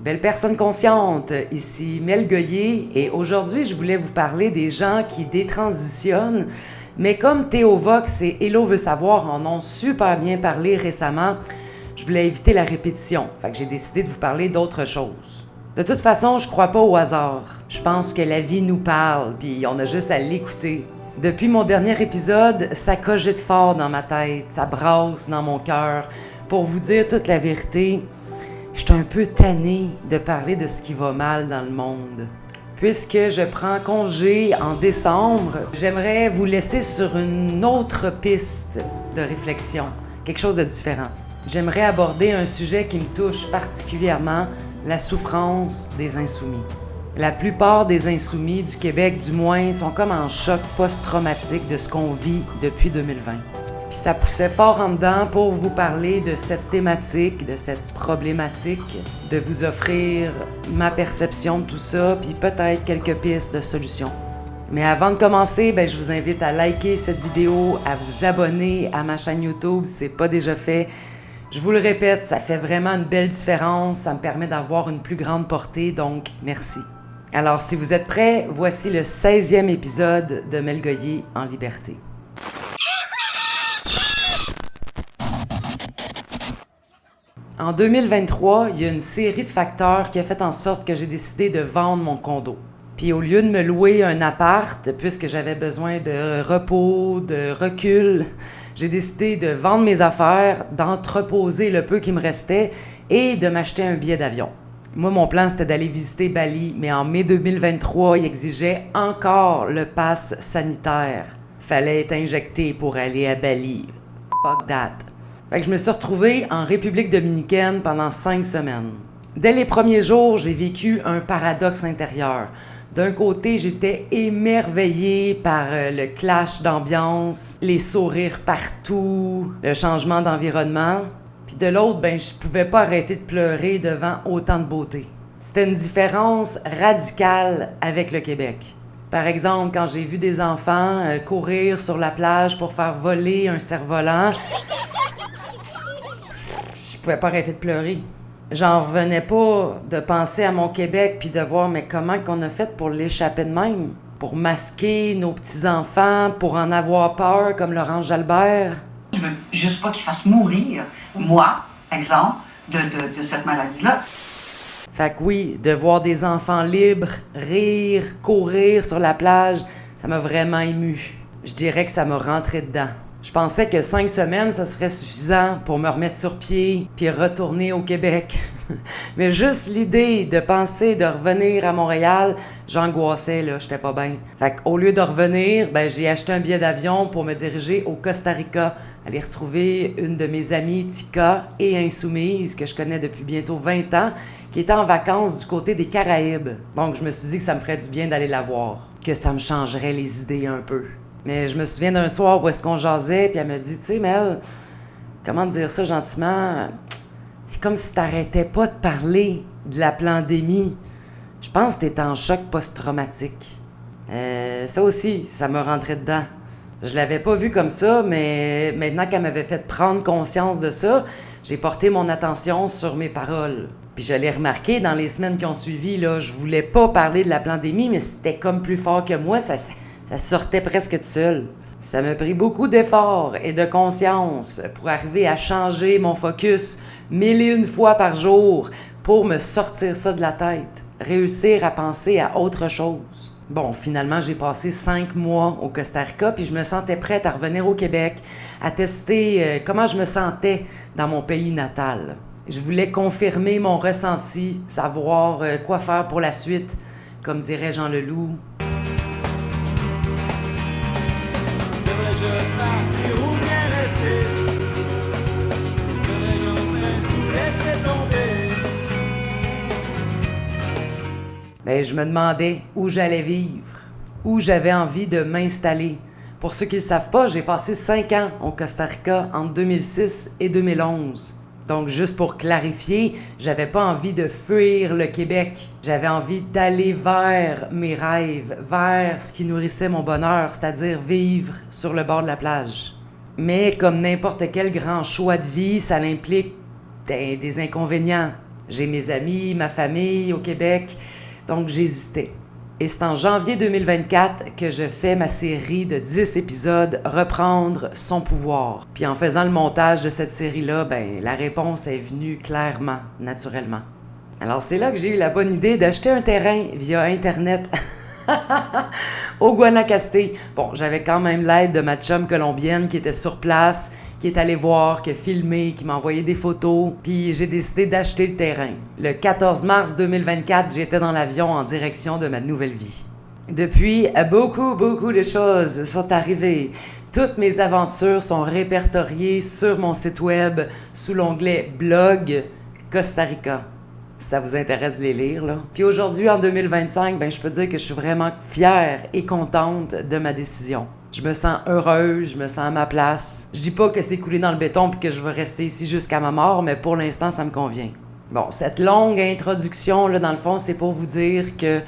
Belle personne consciente, ici Mel Goyer et aujourd'hui je voulais vous parler des gens qui détransitionnent, mais comme Théo Vox et Hello veut savoir en ont super bien parlé récemment, je voulais éviter la répétition, fait que j'ai décidé de vous parler d'autre chose. De toute façon, je crois pas au hasard. Je pense que la vie nous parle, puis on a juste à l'écouter. Depuis mon dernier épisode, ça cogite fort dans ma tête, ça brasse dans mon cœur. Pour vous dire toute la vérité, je suis un peu tannée de parler de ce qui va mal dans le monde. Puisque je prends congé en décembre, j'aimerais vous laisser sur une autre piste de réflexion, quelque chose de différent. J'aimerais aborder un sujet qui me touche particulièrement, la souffrance des insoumis. La plupart des insoumis du Québec, du moins, sont comme en choc post-traumatique de ce qu'on vit depuis 2020. Puis ça poussait fort en dedans pour vous parler de cette thématique, de cette problématique, de vous offrir ma perception de tout ça, puis peut-être quelques pistes de solutions. Mais avant de commencer, je vous invite à liker cette vidéo, à vous abonner à ma chaîne YouTube si ce n'est pas déjà fait. Je vous le répète, ça fait vraiment une belle différence, ça me permet d'avoir une plus grande portée, donc merci. Alors si vous êtes prêts, voici le 16e épisode de Mel Goyer en liberté. En 2023, il y a une série de facteurs qui a fait en sorte que j'ai décidé de vendre mon condo. Puis au lieu de me louer un appart, puisque j'avais besoin de repos, de recul, j'ai décidé de vendre mes affaires, d'entreposer le peu qui me restait et de m'acheter un billet d'avion. Moi, mon plan, c'était d'aller visiter Bali, mais en mai 2023, il exigeait encore le pass sanitaire. Fallait être injecté pour aller à Bali. Fuck that. Fait que je me suis retrouvée en République dominicaine pendant 5 semaines. Dès les premiers jours, j'ai vécu un paradoxe intérieur. D'un côté, j'étais émerveillée par le clash d'ambiance, les sourires partout, le changement d'environnement. Puis de l'autre, je pouvais pas arrêter de pleurer devant autant de beauté. C'était une différence radicale avec le Québec. Par exemple, quand j'ai vu des enfants courir sur la plage pour faire voler un cerf-volant, je pouvais pas arrêter de pleurer. J'en revenais pas de penser à mon Québec puis de voir mais comment qu'on a fait pour l'échapper de même? Pour masquer nos petits-enfants, pour en avoir peur comme Laurence Jalbert? Je veux juste pas qu'ils fassent mourir, moi, exemple, de cette maladie-là. Fait que oui, de voir des enfants libres, rire, courir sur la plage, ça m'a vraiment ému. Je dirais que ça m'a rentré dedans. Je pensais que 5 semaines, ça serait suffisant pour me remettre sur pied puis retourner au Québec. Mais juste l'idée de penser de revenir à Montréal, j'angoissais, là, j'étais pas bien. Fait qu'au lieu de revenir, j'ai acheté un billet d'avion pour me diriger au Costa Rica, aller retrouver une de mes amies Tika et insoumise que je connais depuis bientôt 20 ans, qui était en vacances du côté des Caraïbes. Donc je me suis dit que ça me ferait du bien d'aller la voir, que ça me changerait les idées un peu. Mais je me souviens d'un soir où est-ce qu'on jasait, puis elle me dit, tu sais, Mel, comment dire ça gentiment? C'est comme si t'arrêtais pas de parler de la pandémie. Je pense que t'es en choc post-traumatique. Ça aussi, ça me rentrait dedans. Je l'avais pas vu comme ça, mais maintenant qu'elle m'avait fait prendre conscience de ça, j'ai porté mon attention sur mes paroles. Puis je l'ai remarqué dans les semaines qui ont suivi, là, je voulais pas parler de la pandémie, mais c'était comme plus fort que moi, ça sortait presque tout seul. Ça m'a pris beaucoup d'efforts et de conscience pour arriver à changer mon focus 1001 fois par jour pour me sortir ça de la tête, réussir à penser à autre chose. Bon, finalement, j'ai passé 5 mois au Costa Rica puis je me sentais prête à revenir au Québec, à tester comment je me sentais dans mon pays natal. Je voulais confirmer mon ressenti, savoir quoi faire pour la suite, comme dirait Jean Leloup. Devrais-je partir ou bien rester? Devrais-je enfin tout laisser tomber? Je me demandais où j'allais vivre, où j'avais envie de m'installer. Pour ceux qui ne le savent pas, j'ai passé 5 ans au Costa Rica entre 2006 et 2011. Donc, juste pour clarifier, j'avais pas envie de fuir le Québec. J'avais envie d'aller vers mes rêves, vers ce qui nourrissait mon bonheur, c'est-à-dire vivre sur le bord de la plage. Mais comme n'importe quel grand choix de vie, ça implique des inconvénients. J'ai mes amis, ma famille au Québec, donc j'hésitais. Et c'est en janvier 2024 que je fais ma série de 10 épisodes « Reprendre son pouvoir ». Puis en faisant le montage de cette série-là, la réponse est venue clairement, naturellement. Alors c'est là que j'ai eu la bonne idée d'acheter un terrain via Internet au Guanacaste. Bon, j'avais quand même l'aide de ma chum colombienne qui était sur place, qui est allée voir, qui a filmé, qui m'a envoyé des photos, puis j'ai décidé d'acheter le terrain. Le 14 mars 2024, j'étais dans l'avion en direction de ma nouvelle vie. Depuis, beaucoup de choses sont arrivées. Toutes mes aventures sont répertoriées sur mon site web sous l'onglet Blog Costa Rica. Ça vous intéresse de les lire, là. Puis aujourd'hui, en 2025, je peux dire que je suis vraiment fière et contente de ma décision. Je me sens heureuse, je me sens à ma place. Je dis pas que c'est coulé dans le béton puis que je vais rester ici jusqu'à ma mort, mais pour l'instant, ça me convient. Bon, cette longue introduction, là, dans le fond, c'est pour vous dire que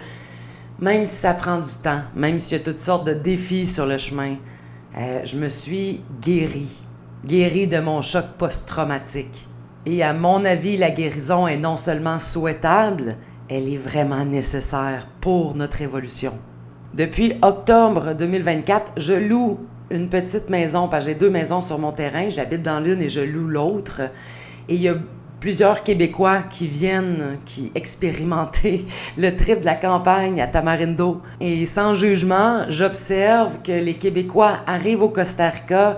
même si ça prend du temps, même s'il y a toutes sortes de défis sur le chemin, je me suis guérie. Guérie de mon choc post-traumatique. Et à mon avis, la guérison est non seulement souhaitable, elle est vraiment nécessaire pour notre évolution. Depuis octobre 2024, je loue une petite maison, parce que j'ai 2 maisons sur mon terrain, j'habite dans l'une et je loue l'autre. Et il y a plusieurs Québécois qui viennent, qui expérimenter le trip de la campagne à Tamarindo. Et sans jugement, j'observe que les Québécois arrivent au Costa Rica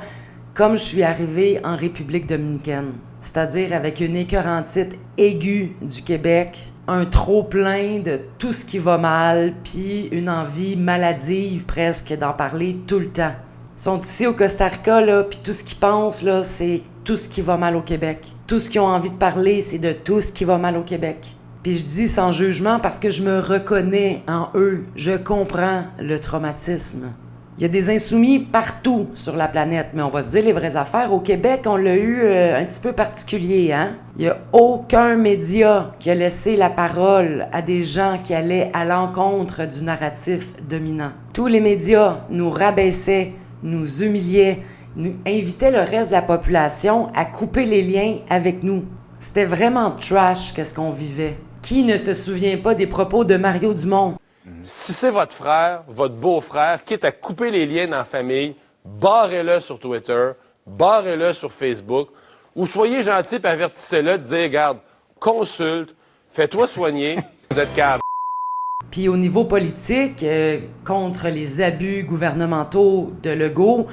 comme je suis arrivée en République dominicaine. C'est-à-dire avec une écœurantite aiguë du Québec, un trop-plein de tout ce qui va mal, puis une envie maladive presque d'en parler tout le temps. Ils sont ici au Costa Rica, là, puis tout ce qu'ils pensent, là, c'est tout ce qui va mal au Québec. Tout ce qu'ils ont envie de parler, c'est de tout ce qui va mal au Québec. Puis je dis sans jugement parce que je me reconnais en eux. Je comprends le traumatisme. Il y a des insoumis partout sur la planète, mais on va se dire les vraies affaires. Au Québec, on l'a eu un petit peu particulier, hein? Il n'y a aucun média qui a laissé la parole à des gens qui allaient à l'encontre du narratif dominant. Tous les médias nous rabaissaient, nous humiliaient, nous invitaient le reste de la population à couper les liens avec nous. C'était vraiment trash qu'est-ce qu'on vivait. Qui ne se souvient pas des propos de Mario Dumont? Si c'est votre frère, votre beau-frère, quitte à couper les liens dans la famille, barrez-le sur Twitter, barrez-le sur Facebook, ou soyez gentil et avertissez-le de dire, regarde, consulte, fais-toi soigner, vous êtes calme. Puis au niveau politique, contre les abus gouvernementaux de Legault,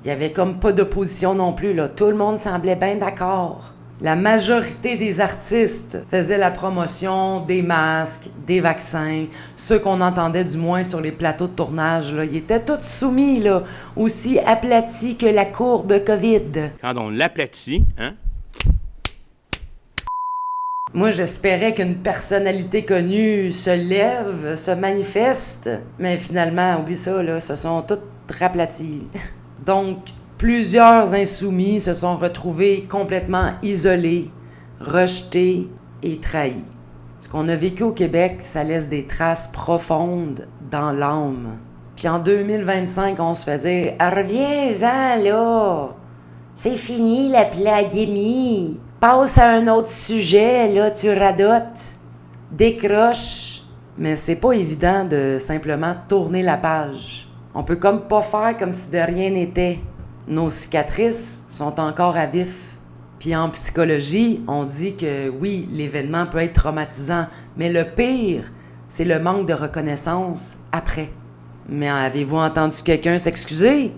il y avait comme pas d'opposition non plus, là. Tout le monde semblait bien d'accord. La majorité des artistes faisaient la promotion des masques, des vaccins, ceux qu'on entendait du moins sur les plateaux de tournage, là, ils étaient tous soumis, là, aussi aplatis que la courbe COVID. Quand on l'aplatit, hein? Moi, j'espérais qu'une personnalité connue se lève, se manifeste, mais finalement, oublie ça, là, se sont tous raplatis. Donc, plusieurs insoumis se sont retrouvés complètement isolés, rejetés et trahis. Ce qu'on a vécu au Québec, ça laisse des traces profondes dans l'âme. Puis en 2025, on se fait dire « Reviens-en, là! C'est fini la pandémie! Passe à un autre sujet, là, tu radotes! Décroche! » Mais c'est pas évident de simplement tourner la page. On peut comme pas faire comme si de rien n'était. Nos cicatrices sont encore à vif. Puis en psychologie, on dit que oui, l'événement peut être traumatisant, mais le pire, c'est le manque de reconnaissance après. Mais avez-vous entendu quelqu'un s'excuser?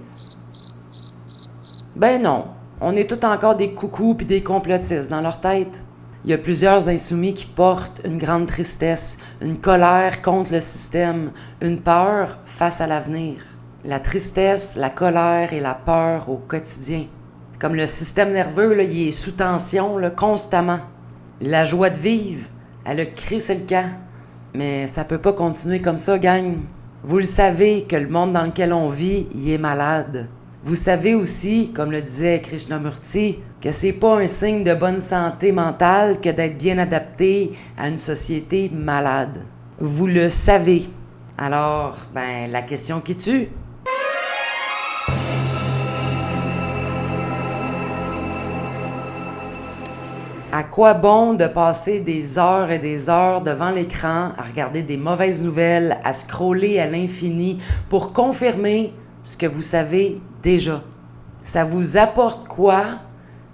Ben non, on est tous encore des coucous puis des complotistes dans leur tête. Il y a plusieurs insoumis qui portent une grande tristesse, une colère contre le système, une peur face à l'avenir. La tristesse, la colère et la peur au quotidien. Comme le système nerveux, là, il est sous tension là, constamment. La joie de vivre, elle a crissé le camp. Mais ça peut pas continuer comme ça, gang. Vous le savez que le monde dans lequel on vit, il est malade. Vous savez aussi, comme le disait Krishnamurti, que c'est pas un signe de bonne santé mentale que d'être bien adapté à une société malade. Vous le savez. Alors, la question qui tue. À À quoi bon de passer des heures et des heures devant l'écran à regarder des mauvaises nouvelles, à scroller à l'infini pour confirmer ce que vous savez déjà? Ça vous apporte quoi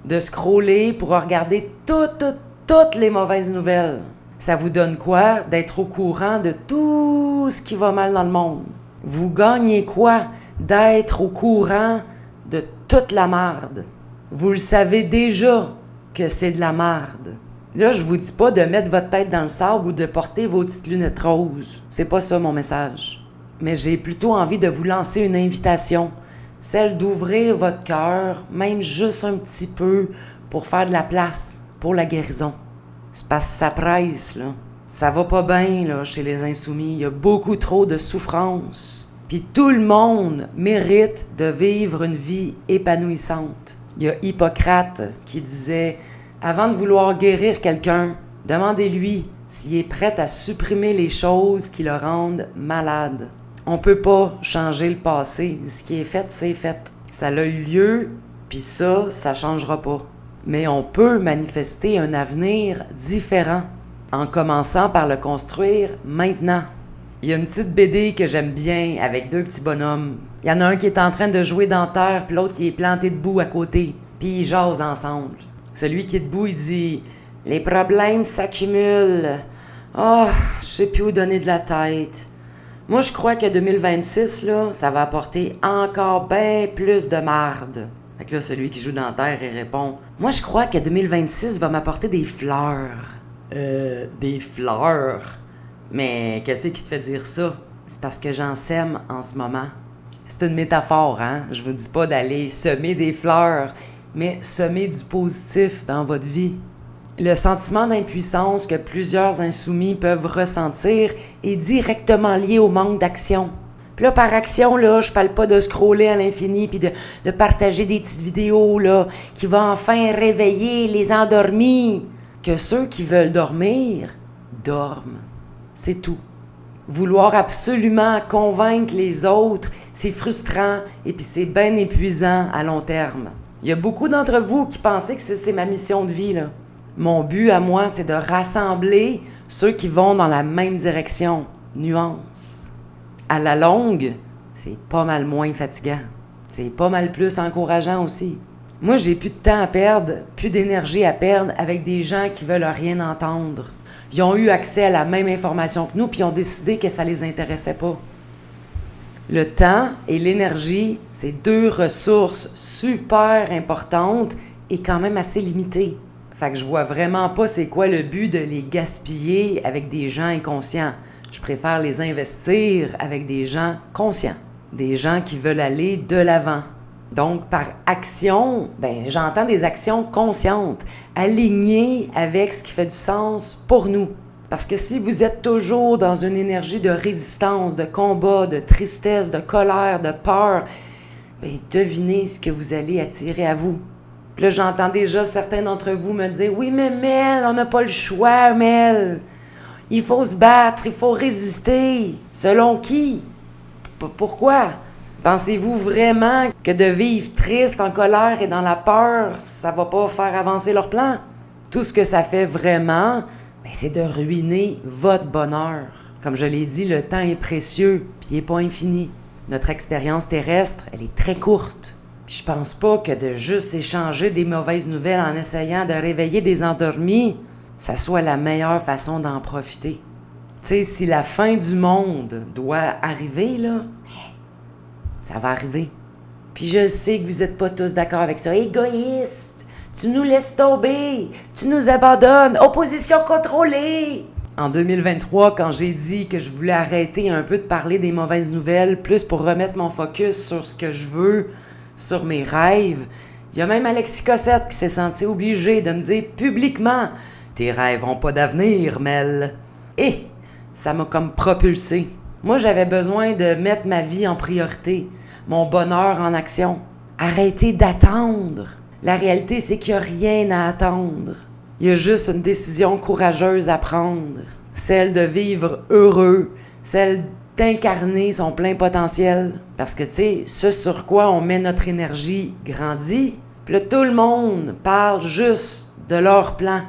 de scroller pour regarder toutes les mauvaises nouvelles? Ça vous donne quoi d'être au courant de tout ce qui va mal dans le monde? Vous gagnez quoi d'être au courant de toute la merde? Vous le savez déjà que c'est de la merde. Là, je vous dis pas de mettre votre tête dans le sable ou de porter vos petites lunettes roses. C'est pas ça mon message. Mais j'ai plutôt envie de vous lancer une invitation. Celle d'ouvrir votre cœur, même juste un petit peu, pour faire de la place pour la guérison. C'est parce que ça presse, là. Ça va pas bien, là, chez les insoumis. Il y a beaucoup trop de souffrance. Puis tout le monde mérite de vivre une vie épanouissante. Il y a Hippocrate qui disait « Avant de vouloir guérir quelqu'un, demandez-lui s'il est prêt à supprimer les choses qui le rendent malade. » On peut pas changer le passé. Ce qui est fait, c'est fait. Ça a eu lieu, puis ça changera pas. Mais on peut manifester un avenir différent en commençant par le construire maintenant. Il y a une petite BD que j'aime bien avec deux petits bonhommes. Il y en a un qui est en train de jouer dans terre, puis l'autre qui est planté debout à côté. Puis ils jasent ensemble. Celui qui est debout, il dit « Les problèmes s'accumulent. Ah, je sais plus où donner de la tête. Moi, je crois que 2026, là, ça va apporter encore bien plus de marde. » Fait que là, celui qui joue dans terre, il répond « Moi, je crois que 2026 va m'apporter des fleurs. » Des fleurs? Mais qu'est-ce qui te fait dire ça? C'est parce que j'en sème en ce moment. C'est une métaphore, hein? Je vous dis pas d'aller semer des fleurs, mais semer du positif dans votre vie. Le sentiment d'impuissance que plusieurs insoumis peuvent ressentir est directement lié au manque d'action. Puis là, par action, là, je parle pas de scroller à l'infini puis de partager des petites vidéos, là, qui vont enfin réveiller les endormis. Que ceux qui veulent dormir, dorment. C'est tout. Vouloir absolument convaincre les autres, c'est frustrant et puis c'est bien épuisant à long terme. Il y a beaucoup d'entre vous qui pensez que c'est ma mission de vie, là. Mon but à moi, c'est de rassembler ceux qui vont dans la même direction. Nuance. À la longue, c'est pas mal moins fatigant. C'est pas mal plus encourageant aussi. Moi, j'ai plus de temps à perdre, plus d'énergie à perdre avec des gens qui veulent rien entendre. Ils ont eu accès à la même information que nous, puis ils ont décidé que ça les intéressait pas. Le temps et l'énergie, c'est deux ressources super importantes et quand même assez limitées. Fait que je vois vraiment pas c'est quoi le but de les gaspiller avec des gens inconscients. Je préfère les investir avec des gens conscients, des gens qui veulent aller de l'avant. Donc, par action, j'entends des actions conscientes, alignées avec ce qui fait du sens pour nous. Parce que si vous êtes toujours dans une énergie de résistance, de combat, de tristesse, de colère, de peur, devinez ce que vous allez attirer à vous. Puis là, j'entends déjà certains d'entre vous me dire « Oui, mais Mel, on n'a pas le choix, Mel. Il faut se battre, il faut résister. » Selon qui? Pourquoi? Pensez-vous vraiment que de vivre triste, en colère et dans la peur, ça va pas faire avancer leur plan? Tout ce que ça fait vraiment, c'est de ruiner votre bonheur. Comme je l'ai dit, le temps est précieux, puis il n'est pas infini. Notre expérience terrestre, elle est très courte. Puis je pense pas que de juste échanger des mauvaises nouvelles en essayant de réveiller des endormis, ça soit la meilleure façon d'en profiter. Tu sais, si la fin du monde doit arriver, là, ça va arriver. Puis je sais que vous n'êtes pas tous d'accord avec ça. Égoïste! Tu nous laisses tomber! Tu nous abandonnes! Opposition contrôlée! En 2023, quand j'ai dit que je voulais arrêter un peu de parler des mauvaises nouvelles, plus pour remettre mon focus sur ce que je veux, sur mes rêves, il y a même Alexis Cossette qui s'est senti obligé de me dire publiquement « Tes rêves n'ont pas d'avenir, Mel. » Et ça m'a comme propulsé. Moi, j'avais besoin de mettre ma vie en priorité, mon bonheur en action. Arrêtez d'attendre. La réalité, c'est qu'il n'y a rien à attendre. Il y a juste une décision courageuse à prendre. Celle de vivre heureux, celle d'incarner son plein potentiel. Parce que, tu sais, ce sur quoi on met notre énergie grandit. Puis là, tout le monde parle juste de leur plan.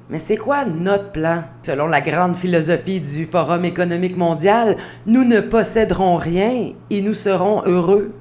Mais c'est quoi notre plan? Selon la grande philosophie du Forum économique mondial, nous ne posséderons rien et nous serons heureux.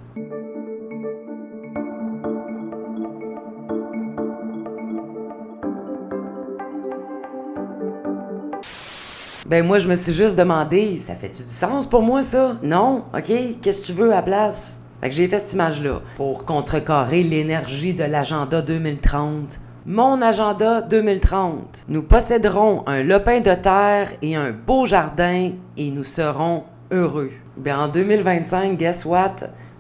Ben moi, je me suis juste demandé, ça fait-tu du sens pour moi, ça? Non? OK? Qu'est-ce que tu veux à la place? Fait que j'ai fait cette image-là pour contrecarrer l'énergie de l'agenda 2030. Mon agenda 2030. Nous posséderons un lopin de terre et un beau jardin et nous serons heureux. Ben en 2025, guess what?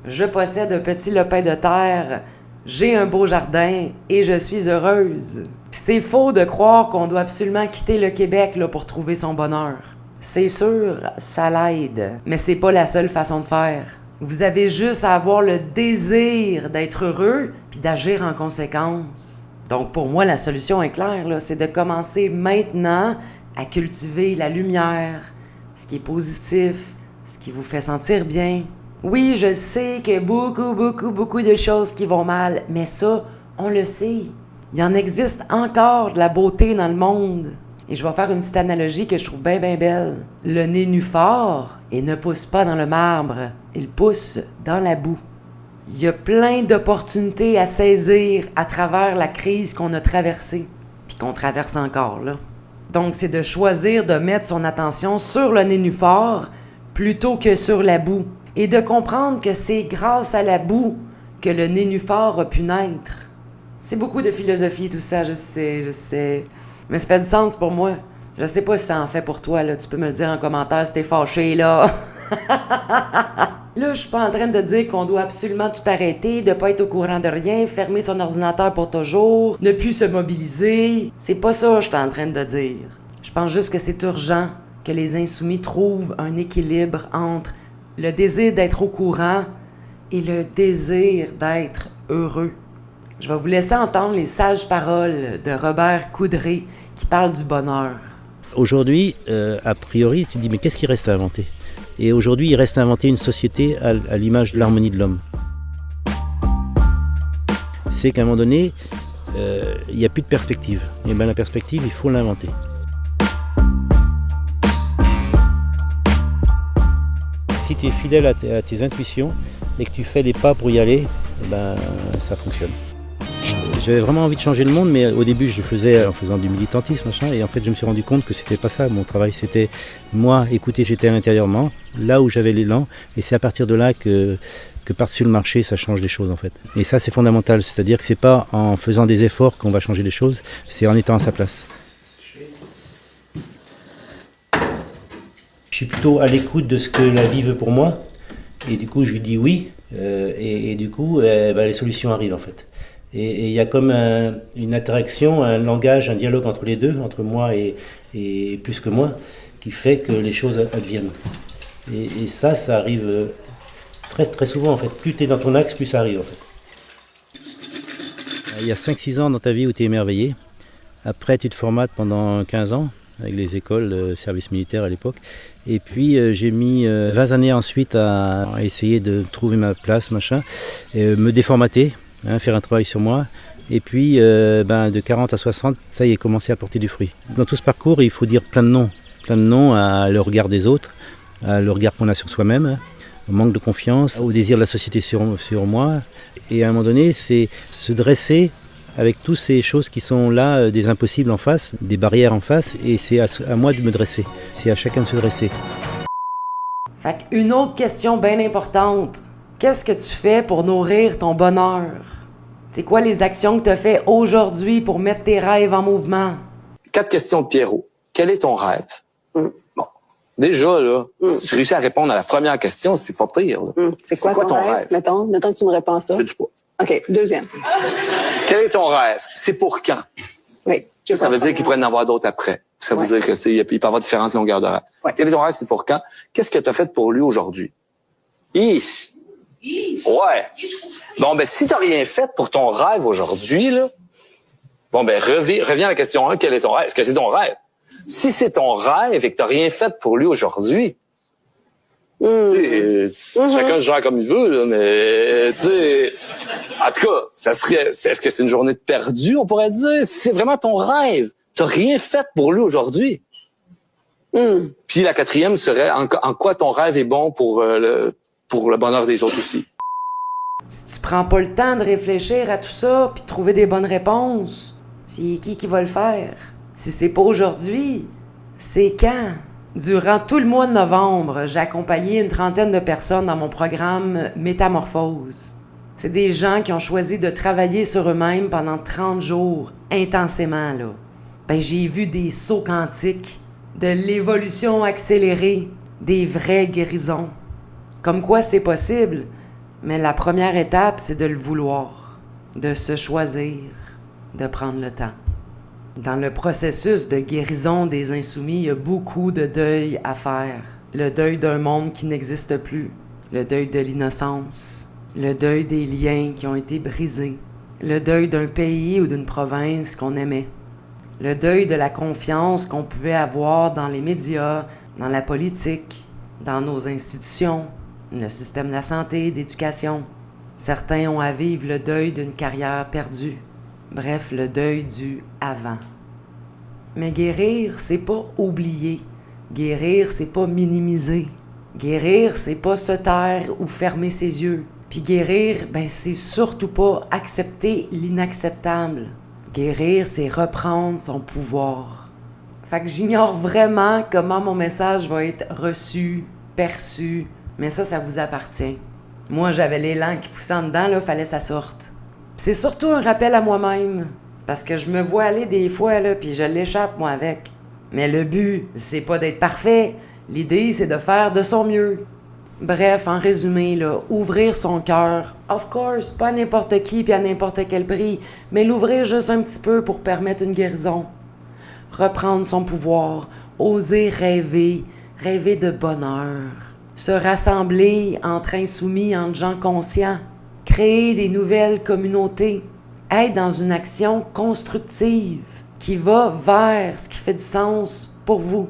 Je possède un petit lopin de terre, j'ai un beau jardin et je suis heureuse. Pis c'est faux de croire qu'on doit absolument quitter le Québec là, pour trouver son bonheur. C'est sûr, ça l'aide, mais c'est pas la seule façon de faire. Vous avez juste à avoir le désir d'être heureux puis d'agir en conséquence. Donc pour moi, la solution est claire, là, c'est de commencer maintenant à cultiver la lumière, ce qui est positif, ce qui vous fait sentir bien. Oui, je sais qu'il y a beaucoup de choses qui vont mal, mais ça, on le sait. Il en existe encore de la beauté dans le monde. Et je vais faire une petite analogie que je trouve bien belle. Le nénuphar, il ne pousse pas dans le marbre, il pousse dans la boue. Il y a plein d'opportunités à saisir à travers la crise qu'on a traversée, puis qu'on traverse encore, là. Donc, c'est de choisir de mettre son attention sur le nénuphar plutôt que sur la boue. Et de comprendre que c'est grâce à la boue que le nénuphar a pu naître. C'est beaucoup de philosophie tout ça, je sais. Mais ça fait du sens pour moi. Je sais pas si ça en fait pour toi, là. Tu peux me le dire en commentaire si t'es fâché, là. Là, je suis pas en train de dire qu'on doit absolument tout arrêter, de pas être au courant de rien, fermer son ordinateur pour toujours, ne plus se mobiliser. C'est pas ça que je suis en train de dire. Je pense juste que c'est urgent que les insoumis trouvent un équilibre entre le désir d'être au courant et le désir d'être heureux. Je vais vous laisser entendre les sages paroles de Robert Coudray qui parle du bonheur. Aujourd'hui, a priori, tu te dis mais qu'est-ce qu'il reste à inventer? Et aujourd'hui, il reste à inventer une société à l'image de l'harmonie de l'homme. C'est qu'à un moment donné, il n'y a plus de perspective. Et bien la perspective, il faut l'inventer. Si tu es fidèle à tes intuitions et que tu fais les pas pour y aller, ben, ça fonctionne. J'avais vraiment envie de changer le monde, mais au début je le faisais en faisant du militantisme, machin, et en fait je me suis rendu compte que c'était pas ça. Mon travail c'était moi, écouter, j'étais à l'intérieurement, là où j'avais l'élan, et c'est à partir de là que par-dessus le marché ça change les choses en fait. Et ça c'est fondamental, c'est-à-dire que c'est pas en faisant des efforts qu'on va changer les choses, c'est en étant à sa place. Je suis plutôt à l'écoute de ce que la vie veut pour moi, et du coup je lui dis oui, et du coup les solutions arrivent en fait. Et il y a comme une interaction, un langage, un dialogue entre les deux, entre moi et plus que moi, qui fait que les choses adviennent. Et ça arrive très, très souvent en fait. Plus tu es dans ton axe, plus ça arrive en fait. Il y a 5-6 ans dans ta vie où tu es émerveillé. Après, tu te formates pendant 15 ans avec les écoles, service militaire à l'époque. Et puis j'ai mis 20 années ensuite à essayer de trouver ma place, machin, et me déformater. Faire un travail sur moi, et puis de 40 à 60, ça y est, commencé à porter du fruit. Dans tout ce parcours, il faut dire plein de noms à le regard des autres, à le regard qu'on a sur soi-même, au manque de confiance, au désir de la société sur moi, et à un moment donné, c'est se dresser avec toutes ces choses qui sont là, des impossibles en face, des barrières en face, et c'est à moi de me dresser, c'est à chacun de se dresser. Fait qu'une autre question bien importante, qu'est-ce que tu fais pour nourrir ton bonheur? C'est quoi les actions que tu as fait aujourd'hui pour mettre tes rêves en mouvement? 4 questions de Pierrot. Quel est ton rêve? Bon, déjà, là, si tu réussis à répondre à la première question, c'est pas pire. C'est quoi ton rêve? Mettons que tu me réponds ça. Je dis pas. OK, deuxième. Quel est ton rêve? C'est pour quand? Oui. Ça veut dire qu'il pourrait en avoir d'autres après. Ça veut dire que il peut y avoir différentes longueurs de rêve. Ouais. Quel est ton rêve? C'est pour quand? Qu'est-ce que tu as fait pour lui aujourd'hui? Ouais. Bon, si t'as rien fait pour ton rêve aujourd'hui, là, reviens à la question 1, quel est ton rêve? Est-ce que c'est ton rêve? Si c'est ton rêve et que t'as rien fait pour lui aujourd'hui, chacun se gère comme il veut, là, mais, en tout cas, ça serait, est-ce que c'est une journée de perdu, on pourrait dire? Si c'est vraiment ton rêve, T'as rien fait pour lui aujourd'hui. Puis la quatrième serait en quoi ton rêve est bon pour le bonheur des autres aussi. Si tu prends pas le temps de réfléchir à tout ça puis de trouver des bonnes réponses, c'est qui va le faire? Si c'est pas aujourd'hui, c'est quand? Durant tout le mois de novembre, j'ai accompagné une trentaine de personnes dans mon programme Métamorphose. C'est des gens qui ont choisi de travailler sur eux-mêmes pendant 30 jours, intensément, là. Ben, j'ai vu des sauts quantiques, de l'évolution accélérée, des vraies guérisons. Comme quoi c'est possible, mais la première étape, c'est de le vouloir, de se choisir, de prendre le temps. Dans le processus de guérison des insoumis, il y a beaucoup de deuil à faire. Le deuil d'un monde qui n'existe plus, le deuil de l'innocence, le deuil des liens qui ont été brisés, le deuil d'un pays ou d'une province qu'on aimait, le deuil de la confiance qu'on pouvait avoir dans les médias, dans la politique, dans nos institutions, le système de la santé, d'éducation. Certains ont à vivre le deuil d'une carrière perdue. Bref, le deuil du avant. Mais guérir, c'est pas oublier. Guérir, c'est pas minimiser. Guérir, c'est pas se taire ou fermer ses yeux. Puis guérir, ben c'est surtout pas accepter l'inacceptable. Guérir, c'est reprendre son pouvoir. Fait que j'ignore vraiment comment mon message va être reçu, perçu, mais ça vous appartient. Moi, j'avais l'élan qui poussait en dedans, là, fallait que ça sorte. Pis c'est surtout un rappel à moi-même, parce que je me vois aller des fois, là, puis je l'échappe, moi, avec. Mais le but, c'est pas d'être parfait, l'idée, c'est de faire de son mieux. Bref, en résumé, là, ouvrir son cœur, of course, pas à n'importe qui puis à n'importe quel prix, mais l'ouvrir juste un petit peu pour permettre une guérison. Reprendre son pouvoir, oser rêver, rêver de bonheur. Se rassembler entre insoumis, entre gens conscients. Créer des nouvelles communautés. Être dans une action constructive qui va vers ce qui fait du sens pour vous.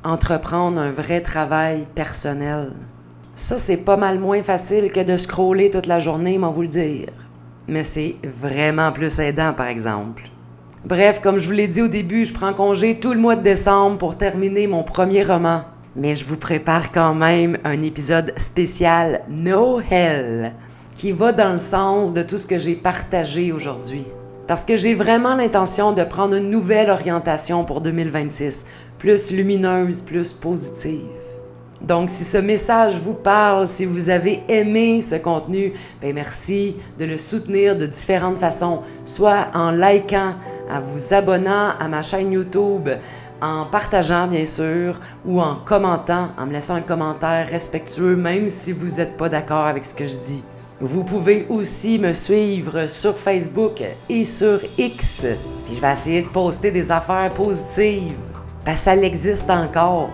Entreprendre un vrai travail personnel. Ça, c'est pas mal moins facile que de scroller toute la journée, m'en vous le dire. Mais c'est vraiment plus aidant, par exemple. Bref, comme je vous l'ai dit au début, je prends congé tout le mois de décembre pour terminer mon premier roman. Mais je vous prépare quand même un épisode spécial Noël qui va dans le sens de tout ce que j'ai partagé aujourd'hui. Parce que j'ai vraiment l'intention de prendre une nouvelle orientation pour 2026, plus lumineuse, plus positive. Donc, si ce message vous parle, si vous avez aimé ce contenu, ben merci de le soutenir de différentes façons, soit en likant, en vous abonnant à ma chaîne YouTube, en partageant bien sûr, ou en commentant, en me laissant un commentaire respectueux, même si vous n'êtes pas d'accord avec ce que je dis. Vous pouvez aussi me suivre sur Facebook et sur X, puis je vais essayer de poster des affaires positives, parce que ça existe encore.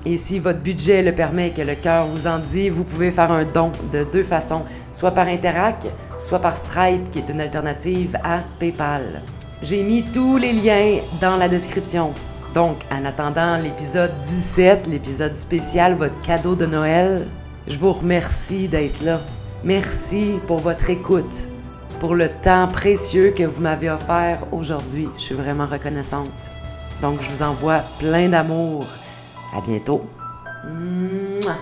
Et si votre budget le permet et que le cœur vous en dit, vous pouvez faire un don de deux façons, soit par Interac, soit par Stripe, qui est une alternative à PayPal. J'ai mis tous les liens dans la description. Donc, en attendant l'épisode 17, l'épisode spécial, votre cadeau de Noël, je vous remercie d'être là. Merci pour votre écoute, pour le temps précieux que vous m'avez offert aujourd'hui. Je suis vraiment reconnaissante. Donc, je vous envoie plein d'amour. À bientôt. Mouah.